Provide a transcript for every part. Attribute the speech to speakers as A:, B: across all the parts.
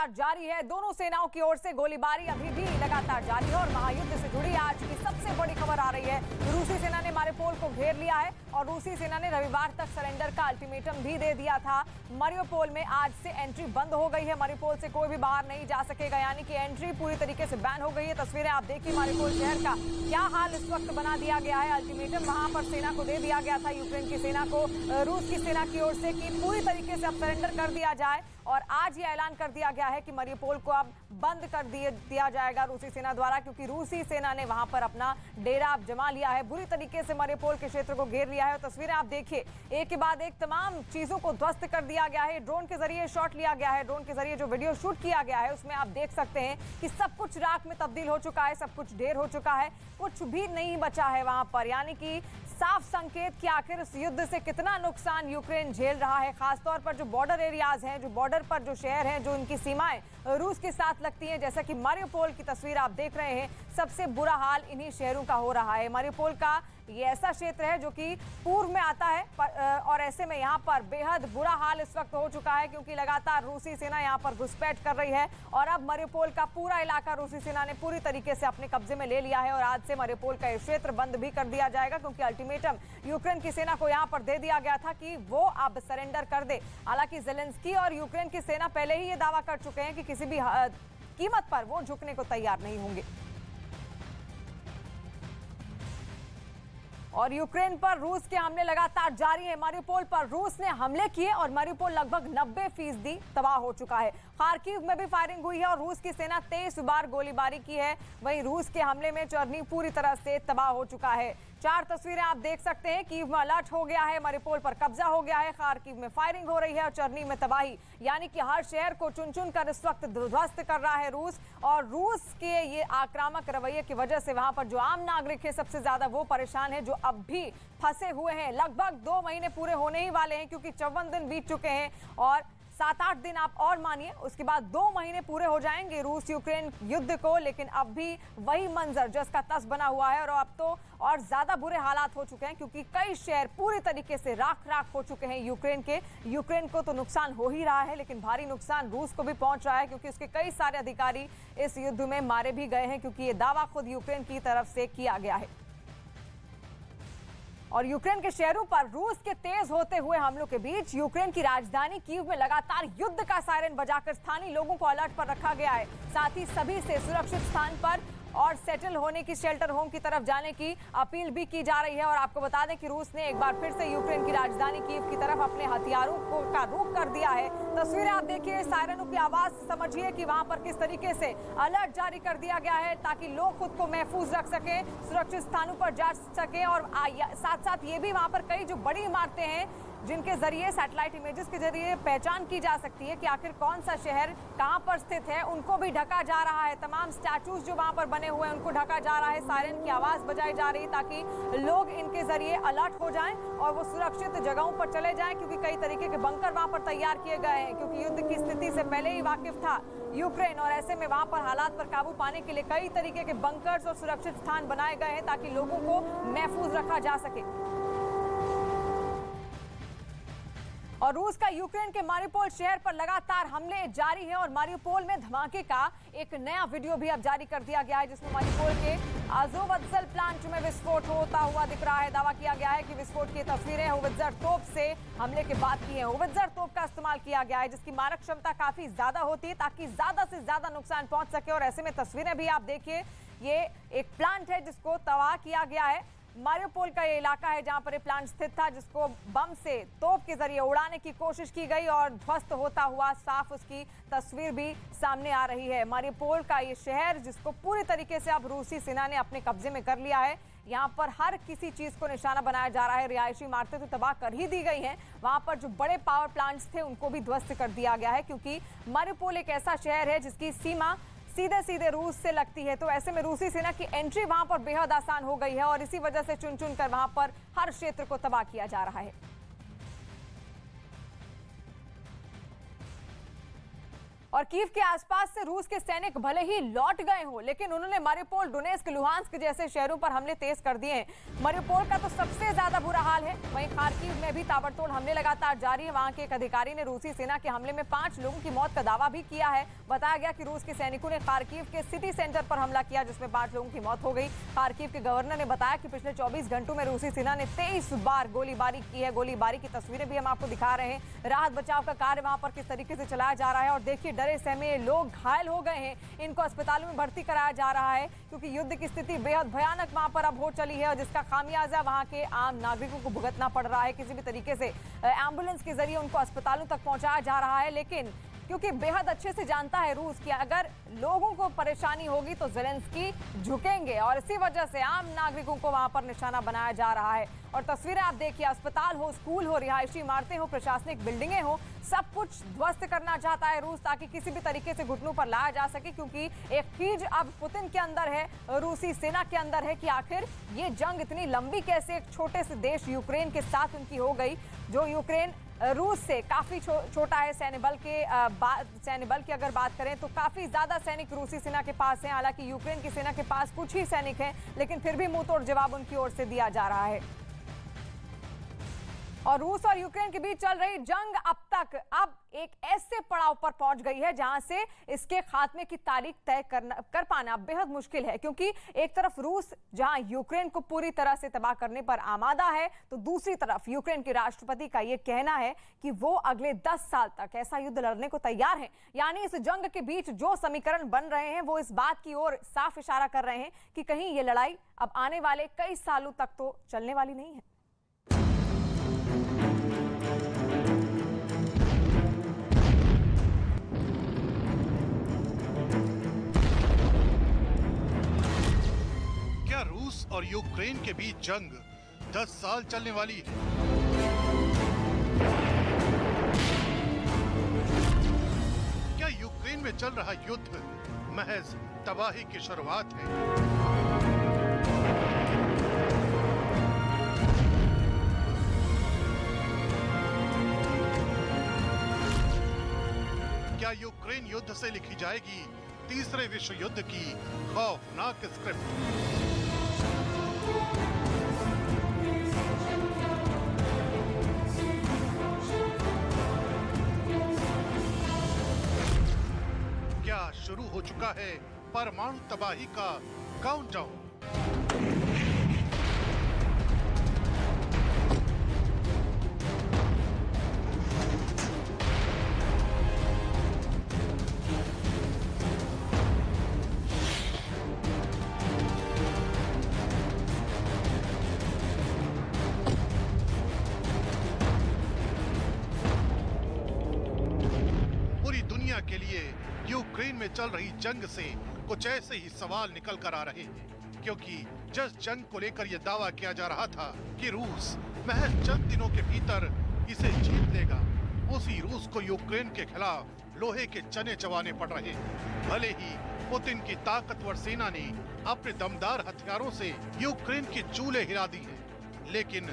A: लगातार जारी है। दोनों सेनाओं की ओर से गोलीबारी अभी भी लगातार जारी है और महायुद्ध से जुड़ी आज की सबसे बड़ी खबर आ रही है। रूसी सेना ने मारियोपोल को घेर लिया है और रूसी सेना ने रविवार तक सरेंडर का अल्टीमेटम भी दे दिया था। मारियोपोल में आज से एंट्री बंद हो गई है। मारियोपोल से कोई भी बाहर नहीं जा सकेगा, यानी कि एंट्री पूरी तरीके से बैन हो गई है। तस्वीरें आप देखिए मारियोपोल शहर का क्या हाल इस वक्त बना दिया गया है। अल्टीमेटम वहां पर सेना को दे दिया गया था, यूक्रेन की सेना को, रूस की सेना की ओर से, कि पूरी तरीके से अब सरेंडर कर दिया जाए। और आज ये ऐलान कर दिया गया है कि मारियोपोल को अब बंद कर दिया जाएगा रूसी सेना द्वारा, क्योंकि रूसी सेना ने वहां पर अपना डेरा जमा लिया है, बुरी तरीके से मारियोपोल के क्षेत्र को घेर लिया है। और तस्वीरें आप देखिए, एक के बाद एक तमाम चीजों को ध्वस्त कर दिया गया है। ड्रोन के जरिए शॉट लिया गया है, ड्रोन के जरिए जो वीडियो शूट किया गया है उसमें आप देख सकते हैं कि सब कुछ राख में तब्दील हो चुका है, सब कुछ ढेर हो चुका है, कुछ भी नहीं बचा है वहां पर। यानी कि साफ संकेत कि आखिर इस युद्ध से कितना नुकसान यूक्रेन झेल रहा है। खासतौर पर जो बॉर्डर एरियाज हैं, जो बॉर्डर पर जो शहर हैं, जो इनकी सीमाएं रूस के साथ लगती हैं, जैसा कि मारियोपोल की तस्वीर आप देख रहे हैं, सबसे बुरा हाल इन्हीं शहरों का हो रहा है। मारियोपोल का ये ऐसा क्षेत्र है जो कि पूर्व में आता है और ऐसे में यहाँ पर बेहद बुरा हाल इस वक्त हो चुका है, क्योंकि लगातार रूसी सेना यहाँ पर घुसपैठ कर रही है और अब मारियोपोल का पूरा इलाका रूसी सेना ने पूरी तरीके से अपने कब्जे में ले लिया है। और आज से मारियोपोल का ये क्षेत्र बंद भी कर दिया जाएगा, क्योंकि अल्टीमेटम यूक्रेन की सेना को यहाँ पर दे दिया गया था कि वो अब सरेंडर कर दे। हालांकि जेलेंस्की और यूक्रेन की सेना पहले ही ये दावा कर चुके हैं कि किसी भी कीमत पर वो झुकने को तैयार नहीं होंगे। और यूक्रेन पर रूस के हमले लगातार जारी है। मारियोपोल पर रूस ने हमले किए और मारियोपोल लगभग 90% तबाह हो चुका है। खार्किव में भी फायरिंग हुई है और रूस की सेना 23 बार गोलीबारी की है। वहीं रूस के हमले में चर्नी पूरी तरह से तबाह हो चुका है। 4 तस्वीरें आप देख सकते हैं। कीव में अलर्ट हो गया है, मारियोपोल पर कब्जा हो गया है, खार्किव में फायरिंग हो रही है और चर्नी में तबाही। यानी कि हर शहर को चुन चुन कर इस वक्त ध्वस्त कर रहा है रूस। और रूस के ये आक्रामक रवैये की वजह से वहां पर जो आम नागरिक है सबसे ज्यादा वो परेशान है, जो अब भी फंसे हुए हैं। लगभग 2 महीने पूरे होने ही वाले हैं, क्योंकि 54 दिन बीत चुके हैं और 7-8 दिन आप और मानिए, उसके बाद 2 महीने पूरे हो जाएंगे रूस यूक्रेन युद्ध को। लेकिन अब भी वही मंजर जस का तस बना हुआ है और अब तो और ज्यादा बुरे हालात हो चुके हैं, क्योंकि कई शहर पूरी तरीके से राख राख हो चुके हैं यूक्रेन के। यूक्रेन को तो नुकसान हो ही रहा है, लेकिन भारी नुकसान रूस को भी पहुंच रहा है, क्योंकि उसके कई सारे अधिकारी इस युद्ध में मारे भी गए हैं, क्योंकि ये दावा खुद यूक्रेन की तरफ से किया गया है। और यूक्रेन के शहरों पर रूस के तेज होते हुए हमलों के बीच यूक्रेन की राजधानी कीव में लगातार युद्ध का सायरन बजाकर स्थानीय लोगों को अलर्ट पर रखा गया है। साथ ही सभी से सुरक्षित स्थान पर और सेटल होने की, शेल्टर होम की तरफ जाने की अपील भी की जा रही है। और आपको बता दें कि रूस ने एक बार फिर से यूक्रेन की राजधानी कीव की तरफ अपने हथियारों का रुख कर दिया है। तस्वीरें आप देखिए, सायरनों की आवाज समझिए कि वहां पर किस तरीके से अलर्ट जारी कर दिया गया है, ताकि लोग खुद को महफूज रख सके, सुरक्षित स्थानों पर जा सके। और साथ साथ ये भी वहां पर कई जो बड़ी इमारतें हैं जिनके जरिए सैटेलाइट इमेजेस के जरिए पहचान की जा सकती है कि आखिर कौन सा शहर कहां पर स्थित है, उनको भी ढका जा रहा है। तमाम स्टैचूज जो वहां पर बने हुए हैं उनको ढका जा रहा है। सायरन की आवाज बजाई जा रही है ताकि लोग इनके जरिए अलर्ट हो जाएं और वो सुरक्षित जगहों पर चले जाएं, क्योंकि कई तरीके के बंकर वहां पर तैयार किए गए हैं, क्योंकि युद्ध की स्थिति से पहले ही वाकिफ था यूक्रेन। और ऐसे में वहां पर हालात पर काबू पाने के लिए कई तरीके के बंकर्स और सुरक्षित स्थान बनाए गए हैं, ताकि लोगों को महफूज रखा जा सके। और रूस का यूक्रेन के मारियोपोल शहर पर लगातार हमले जारी हैं और मारियोपोल में धमाके का एक नया वीडियो भी अब जारी कर दिया गया है, जिसमें मारियोपोल के आज़ोवत्सल प्लांट में विस्फोट होता हुआ दिख रहा है। दावा किया गया है कि विस्फोट की तस्वीरें होवित्जर तोप से हमले के बाद की हैं। होवित्जर तोप का इस्तेमाल किया गया है, जिसकी मारक क्षमता काफी ज्यादा होती है, ताकि ज्यादा से ज्यादा नुकसान पहुंच सके। और ऐसे में तस्वीरें भी आप देखिए, ये एक प्लांट है जिसको तबाह किया गया है। मारियोपोल का ये इलाका है जहां पर ये प्लांट स्थित था, जिसको बम से, तोप के जरिए उड़ाने की कोशिश की गई और ध्वस्त होता हुआ साफ उसकी तस्वीर भी सामने आ रही है। मारियोपोल का ये शहर, जिसको पूरी तरीके से अब रूसी सेना ने अपने कब्जे में कर लिया है, यहाँ पर हर किसी चीज को निशाना बनाया जा रहा है। रिहायशी इमारतें तो तबाह कर ही दी गई हैं, वहां पर जो बड़े पावर प्लांट्स थे उनको भी ध्वस्त कर दिया गया है, क्योंकि मारियोपोल एक ऐसा शहर है जिसकी सीमा सीधे सीधे रूस से लगती है। तो ऐसे में रूसी सेना की एंट्री वहां पर बेहद आसान हो गई है और इसी वजह से चुन चुन कर वहां पर हर क्षेत्र को तबाह किया जा रहा है। और कीव के आसपास से रूस के सैनिक भले ही लौट गए हों, लेकिन उन्होंने मारियोपोल, डोनेस्क, लुहांस्क जैसे शहरों पर हमले तेज कर दिए हैं। मारियोपोल का तो सबसे ज्यादा बुरा हाल है। वहीं खार्किव में भी ताबड़तोड़ हमले लगातार जारी है। वहां के एक अधिकारी ने रूसी सेना के हमले में 5 लोगों की मौत का दावा भी किया है। बताया गया कि रूस के सैनिकों ने खार्किव के सिटी सेंटर पर हमला किया, जिसमें 5 लोगों की मौत हो गई। खार्किव के गवर्नर ने बताया कि पिछले 24 घंटों में रूसी सेना ने 23 बार गोलीबारी की है। गोलीबारी की तस्वीरें भी हम आपको दिखा रहे हैं। राहत बचाव का कार्य वहां पर किस तरीके से चलाया जा रहा है। और देखिए, डरे सहमे लोग घायल हो गए हैं। इनको अस्पतालों में भर्ती कराया जा रहा है, क्योंकि युद्ध की स्थिति बेहद भयानक वहां पर अब हो चली है, और जिसका खामियाजा वहां के आम नागरिकों को भुगतना पड़ रहा है। किसी भी तरीके से एम्बुलेंस के जरिए उनको अस्पतालों तक पहुंचाया जा रहा है, लेकिन क्योंकि बेहद अच्छे से जानता है रूस कि अगर लोगों को परेशानी होगी तो ज़ेलेंस्की झुकेंगे, और इसी वजह से आम नागरिकों को वहां पर निशाना बनाया जा रहा है। और तस्वीरें आप देखिए, अस्पताल हो, स्कूल हो, रिहायशी इमारतें हो, प्रशासनिक बिल्डिंगें हो, सब कुछ ध्वस्त करना चाहता है रूस, ताकि किसी भी तरीके से घुटनों पर लाया जा सके। क्योंकि एक खीज अब पुतिन के अंदर है, रूसी सेना के अंदर है कि आखिर ये जंग इतनी लंबी कैसे एक छोटे से देश यूक्रेन के साथ उनकी हो गई, जो यूक्रेन रूस से काफी छोटा है। सैन्य बल की अगर बात करें तो काफी ज्यादा सैनिक रूसी सेना के पास हैं। हालांकि यूक्रेन की सेना के पास कुछ ही सैनिक हैं, लेकिन फिर भी मुंहतोड़ जवाब उनकी ओर से दिया जा रहा है। और रूस और यूक्रेन के बीच चल रही जंग अब एक ऐसे पड़ाव पर पहुंच गई है जहां से इसके खात्मे की तारीख तय कर पाना बेहद मुश्किल है। क्योंकि एक तरफ रूस जहां यूक्रेन को पूरी तरह से तबाह करने पर आमादा है, तो दूसरी तरफ यूक्रेन के राष्ट्रपति का यह कहना है कि वो अगले 10 साल तक ऐसा युद्ध लड़ने को तैयार हैं। यानी इस जंग के बीच जो समीकरण बन रहे हैं वो इस बात की ओर साफ इशारा कर रहे हैं कि कहीं ये लड़ाई अब आने वाले कई सालों तक तो चलने वाली नहीं है।
B: क्या रूस और यूक्रेन के बीच जंग 10 साल चलने वाली है? क्या यूक्रेन में चल रहा युद्ध महज तबाही की शुरुआत है? क्या यूक्रेन युद्ध से लिखी जाएगी तीसरे विश्व युद्ध की खौफनाक स्क्रिप्ट? क्या शुरू हो चुका है परमाणु तबाही का काउंटडाउन? के लिए यूक्रेन में चल रही जंग से कुछ ऐसे ही सवाल निकल कर आ रहे हैं, क्योंकि जिस जंग को लेकर यह दावा किया जा रहा था कि रूस महज चंद दिनों के भीतर इसे जीत लेगा, उसी रूस को यूक्रेन के खिलाफ लोहे के चने चबाने पड़ रहे हैं। भले ही पुतिन की ताकतवर सेना ने अपने दमदार हथियारों से यूक्रेन की चूल्हे हिला दी हैं, लेकिन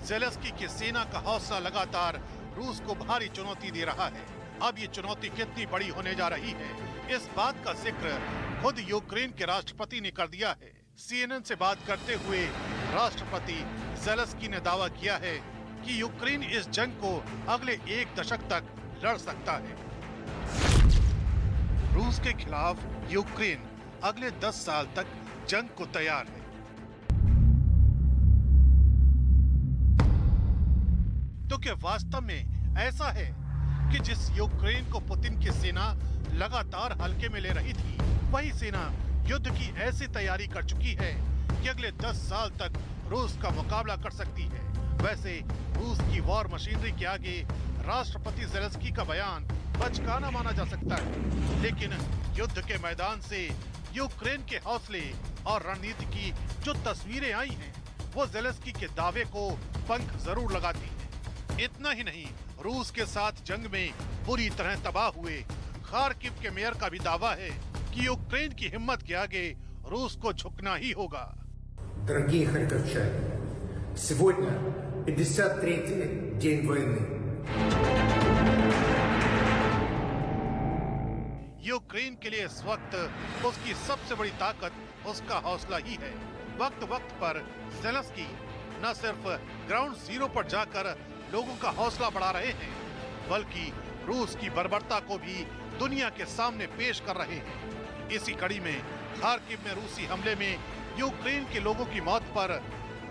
B: ज़ेलेंस्की की सेना का हौसला लगातार रूस को भारी चुनौती दे रहा है। अब ये चुनौती कितनी बड़ी होने जा रही है, इस बात का जिक्र खुद यूक्रेन के राष्ट्रपति ने कर दिया है। CNN से बात करते हुए राष्ट्रपति ज़ेलेंस्की ने दावा किया है कि यूक्रेन इस जंग को अगले 1 दशक तक लड़ सकता है। रूस के खिलाफ यूक्रेन अगले 10 साल तक जंग को तैयार है। तो क्या वास्तव में ऐसा है कि जिस यूक्रेन को पुतिन की सेना लगातार हल्के में ले रही थी, वही सेना युद्ध की ऐसी तैयारी कर चुकी है कि अगले 10 साल तक रूस का मुकाबला कर सकती है। वैसे रूस की वॉर मशीनरी के आगे राष्ट्रपति ज़ेलेंस्की का बयान बचकाना माना जा सकता है, लेकिन युद्ध के मैदान से यूक्रेन के हौसले और रणनीति की जो तस्वीरें आई हैं, वो ज़ेलेंस्की के दावे को पंख जरूर लगाती हैं। इतना ही नहीं, रूस के साथ जंग में बुरी तरह तबाह हुए खार्किव के मेयर का भी दावा है कि यूक्रेन की हिम्मत के आगे रूस को झुकना ही होगा।
C: Дорогие харьковчане, сегодня 53-й день войны.
B: यूक्रेन के लिए इस वक्त उसकी सबसे बड़ी ताकत उसका हौसला ही है। वक्त वक्त पर ज़ेलेंस्की न सिर्फ ग्राउंड जीरो पर जाकर लोगों का हौसला बढ़ा रहे हैं, बल्कि रूस की बर्बरता को भी दुनिया के सामने पेश कर रहे हैं। इसी कड़ी में खार्किव में रूसी हमले में यूक्रेन के लोगों की मौत पर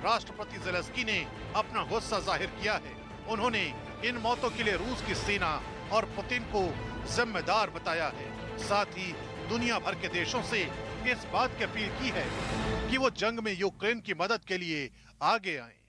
B: राष्ट्रपति ज़ेलेंस्की ने अपना गुस्सा जाहिर किया है। उन्होंने इन मौतों के लिए रूस की सेना और पुतिन को जिम्मेदार बताया है। साथ ही दुनिया भर के देशों से इस बात की अपील की है कि वो जंग में यूक्रेन की मदद के लिए आगे आएं।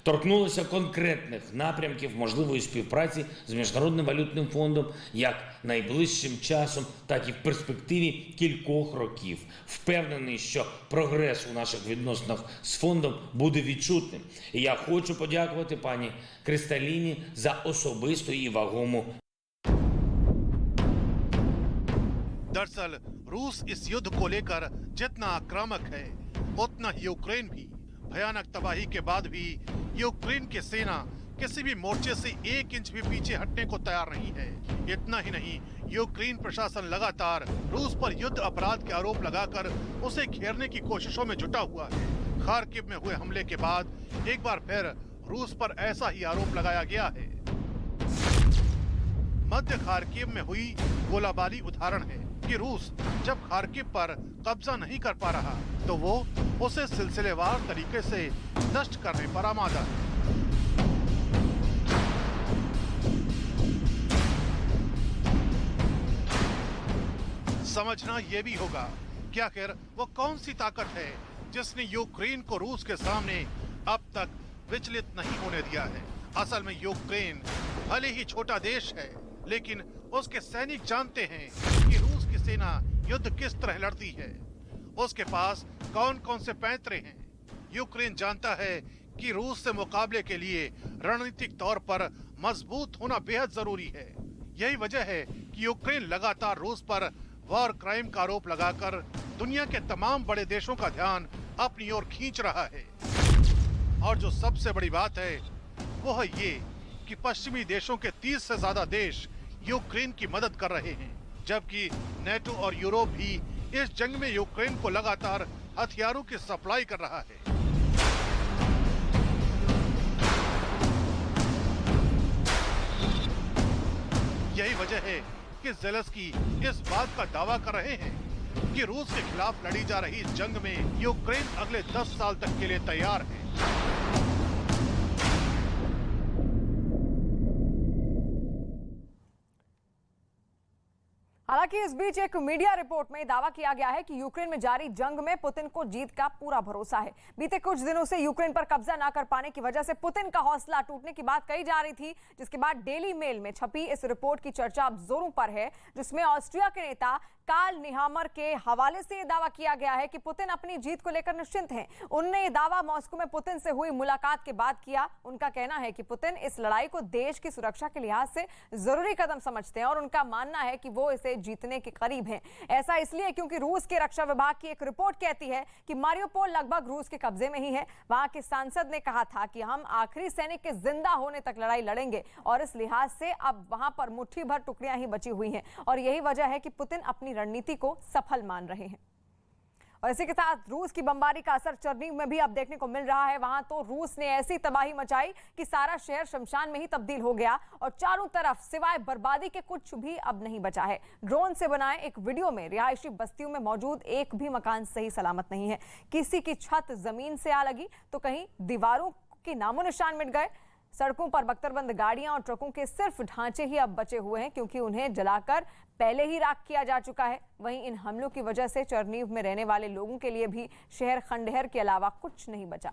D: Торкнулися конкретних напрямків можливої співпраці з Міжнародним валютним фондом як найближчим часом, так і в перспективі кількох років. Впевнений, що прогрес у наших відносинах з фондом буде відчутним. І я хочу подякувати пані Кристаліні за особисту і вагому.
B: दरअसल रूस इस युद्ध को लेकर जितना आक्रामक है, उतना ही यूक्रेन भी। भयानक तबाही के बाद भी यूक्रेन की सेना किसी भी मोर्चे से 1 इंच भी पीछे हटने को तैयार नहीं है। इतना ही नहीं, यूक्रेन प्रशासन लगातार रूस पर युद्ध अपराध के आरोप लगाकर उसे घेरने की कोशिशों में जुटा हुआ है। खार्किव में हुए हमले के बाद एक बार फिर रूस पर ऐसा ही आरोप लगाया गया है। मध्य खार्किव में हुई गोलाबारी उदाहरण है कि रूस जब खार्किव पर कब्जा नहीं कर पा रहा तो वो उसे सिलसिलेवार तरीके से नष्ट करने पर आमादा है। समझना यह भी होगा कि आखिर वो कौन सी ताकत है जिसने यूक्रेन को रूस के सामने अब तक विचलित नहीं होने दिया है। असल में यूक्रेन भले ही छोटा देश है, लेकिन उसके सैनिक जानते हैं कि रूस की सेना युद्ध किस तरह लड़ती है, उसके पास कौन कौन से पैंतरे हैं। यूक्रेन जानता है कि रूस से मुकाबले के लिए रणनीतिक तौर पर मजबूत होना बेहद जरूरी है। यही वजह है कि यूक्रेन लगातार रूस पर वॉर क्राइम का आरोप लगाकर दुनिया के तमाम बड़े देशों का ध्यान अपनी ओर खींच रहा है। और जो सबसे बड़ी बात है वो है ये कि पश्चिमी देशों के 30 से ज्यादा देश यूक्रेन की मदद कर रहे हैं, जबकि नेटो और यूरोप भी इस जंग में यूक्रेन को लगातार हथियारों की सप्लाई कर रहा है। यही वजह है कि ज़ेलेंस्की इस बात का दावा कर रहे हैं कि रूस के खिलाफ लड़ी जा रही इस जंग में यूक्रेन अगले 10 साल तक के लिए तैयार है।
A: हालांकि इस बीच एक मीडिया रिपोर्ट में दावा किया गया है कि यूक्रेन में जारी जंग में पुतिन को जीत का पूरा भरोसा है। बीते कुछ दिनों से यूक्रेन पर कब्जा न कर पाने की वजह से पुतिन का हौसला टूटने की बात कही जा रही थी, जिसके बाद डेली मेल में छपी इस रिपोर्ट की चर्चा अब जोरों पर है, जिसमें ऑस्ट्रिया के नेता कार्ल नेहामर के हवाले से यह दावा किया गया है कि पुतिन अपनी जीत को लेकर निश्चिंत हैं। उन्होंने यह दावा मॉस्को में पुतिन से हुई मुलाकात के बाद किया। उनका कहना है कि पुतिन इस लड़ाई को देश की सुरक्षा के लिहाज से जरूरी कदम समझते हैं और उनका मानना है कि वो इसे जीतने के करीब हैं। ऐसा इसलिए क्योंकि रूस के रक्षा विभाग की एक रिपोर्ट कहती है कि मारियोपोल लगभग रूस के कब्जे में ही है। वहां के सांसद ने कहा था कि हम आखिरी सैनिक के जिंदा होने तक लड़ाई लड़ेंगे और इस लिहाज से अब वहां पर मुट्ठी भर टुकड़ियां ही बची हुई हैं और यही वजह है कि पुतिन अपनी रणनीति को सफल मान रहे हैं। और इसी के साथ रूस की बमबारी का असर चर्नीव में भी अब देखने को मिल रहा है। वहां तो रूस ने ऐसी तबाही मचाई कि सारा शहर शमशान में ही तब्दील हो गया और चारों तरफ सिवाय बर्बादी के कुछ भी अब नहीं बचा है। ड्रोन से बनाए एक वीडियो में रिहायशी बस्तियों में मौजूद एक भी मकान सही सलामत नहीं है। किसी की छत जमीन से आ लगी तो कहीं दीवारों के नामो निशान मिट गए। सड़कों पर बख्तरबंद गाड़ियां और ट्रकों के सिर्फ ढांचे ही अब बचे हुए हैं, क्योंकि उन्हें जलाकर पहले ही राख किया जा चुका है। वहीं इन हमलों की वजह से चर्नीव में रहने वाले लोगों के लिए भी शहर खंडहर के अलावा कुछ नहीं बचा।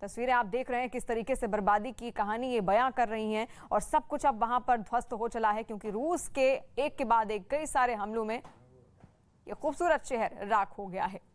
A: तस्वीरें आप देख रहे हैं किस तरीके से बर्बादी की कहानी ये बयां कर रही हैं और सब कुछ अब वहां पर ध्वस्त हो चला है, क्योंकि रूस के एक के बाद एक कई सारे हमलों में ये खूबसूरत शहर राख हो गया है।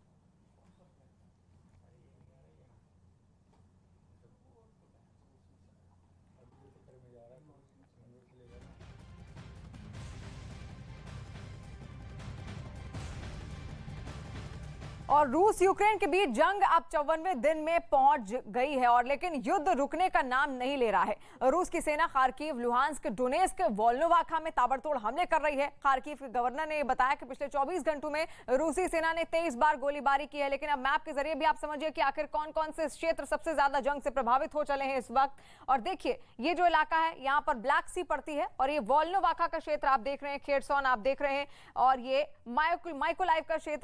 A: और रूस यूक्रेन के बीच जंग अब 54वें दिन में पहुंच गई है और लेकिन युद्ध रुकने का नाम नहीं ले रहा है। रूस की सेना खार्किव, लुहांस्क, डोनेस्क, वोल्नोवाखा में ताबड़तोड़ हमले कर रही है। खार्किव के गवर्नर ने बताया कि पिछले 24 घंटों में रूसी सेना ने 23 बार गोलीबारी की है। लेकिन अब मैप के जरिए भी आप समझिए कि आखिर कौन कौन से क्षेत्र सबसे ज्यादा जंग से प्रभावित हो चले हैं इस वक्त। और देखिए, ये जो इलाका है यहाँ पर ब्लैक सी पड़ती है और ये वोल्नोवाखा का क्षेत्र आप देख रहे हैं, खेरसोन आप देख रहे हैं, और ये माइकोलाइव का क्षेत्र